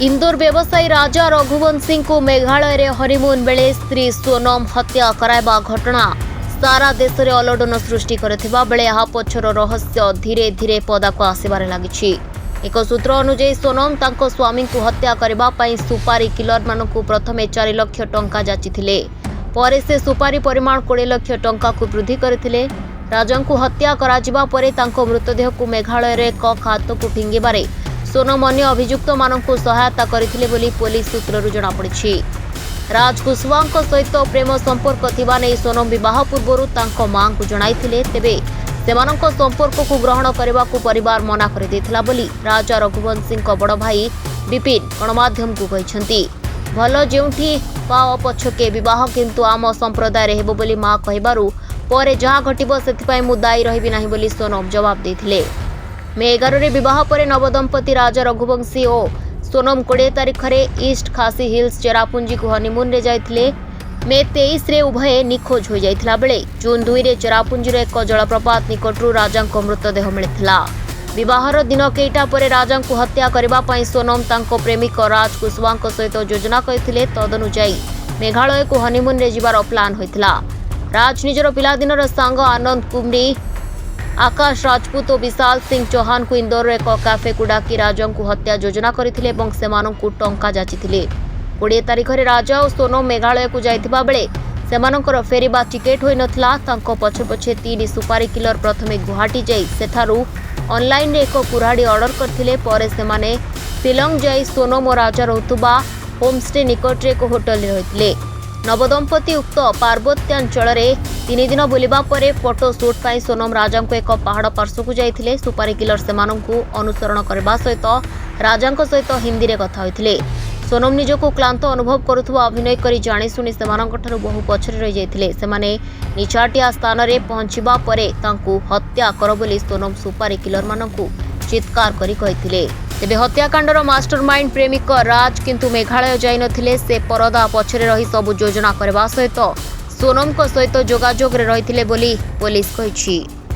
इंदौर व्यवसायी राजा रघुवंशी को मेघालय रे हनीमून बेले स्त्री सोनम हत्या कराइबा घटना सारा देश में अलडन सृष्टि करथिबा बेले यह पछर रहस्य धीरे धीरे पदाक आसबार लगी। एक सूत्र अनुसार सोनम तांको स्वामी को हत्या करबा पई सुपारी किलर मानकु प्रथमे 4 लाख टंका जाचिथिले। परे से सुपारी परिमाण 20 लाख टंका को वृद्धि करथिले। राजा को हत्या कराजिबा परे तांको मृतदेह को मेघालय रे एक खात को फिंगिबारे सोनम अन्य अभियुक्त मानकु सहायता करथिले बोली पुलिस सूत्ररु जणा पड़िछि। राज कुशवाहा सहित प्रेम संपर्क थिबा नै सोनम विवाह पूर्व तांको मां को जणाइथिले। तेबे सेमानंको संपर्क को ग्रहण करने को परिवार मना कर देथिला बोली राजा रघुवंशी बड़ भाई विपिन गणमाध्यम को कहछंती। भल जेउठी पाओ पछके विवाह किंतु आम संप्रदाय रे हेबो बोली मां कहिबारु परे जहाँ घटिबो सेथिपाई मु दायी रहिबि नाही बोली सोनम जवाब देथिले। मे 11 रे विवाह परे नवदंपति राजा रघुवंशी और सोनम 20 तारिख रे ईस्ट खासी हिल्स चेरापुंजी को हनीमून रे जाइथिले। मे 23 रे उभय निखोज हो जाइथिला बेले जून 2 रे चेरापुंजी रे एक जलप्रपात निकटरू राजा को मृतदेह मिलिथिला। विवाहर दिन केइटा परे राजा को हत्या करबा पई सोनम तांको प्रेमिक राज कुशवाहा सहित योजना करथिले। तदनुसार मेघालय को हनीमून रे जिबार प्लान होइथिला। राज निजर पिलादिनर सांग आनंद कुमरी आकाश राजपूत और विशाल सिंह चौहान को इंदौर एक कैफे को डाकी राजा को हत्या योजना करथिले एवं सेमानंकु टंका जाचिथिले। 20 तारिख रे राजा और सोनम मेघालय को जाइथिबा बेले सेमानंकर फेरिबा टिकेट होई नथला। तांको पछे पछे 3 सुपारी किलर प्रथमे गुवाहाटी जाई सेठारु ऑनलाइन रे एक कुराड़ी ऑर्डर करथिले। परे सेमाने शिलंग जाई सोनम और राजा रहतुबा होमस्टे निकट रे एक होटल रे रहिथिले। नवदंपति उक्त पार्वत्यांचल 3 दिन बुलिबा परे फोटो शूट पाई सोनम राजा को एक पहाड़ पार्श्व को जाइथिले। सुपारी किलर सेमानंकु अनुसरण करबा सहित राजा सहित हिंदी रे कथा होइथिले। सोनम निजको क्लांत अनुभव करुथुवा अभिनय करी जाणीशुणी सेमानंकठारु बहु पछरे रहि जाइथिले। सेमाने निचाटिया स्थान रे पहुंचिबा परे तांकु हत्या कर बोली सोनम सुपारी किलर मानकु चित्कार करी कहिथिले। तेबे हत्याकांडर मास्टरमाइंड प्रेमिक राज किंतु मेघालय जाई नथिले। से परदा पछरे रही सबु योजना करबा सहित सोनम को सहित जोगाजोग रे रहिथिले बोली पुलिस कहिछि।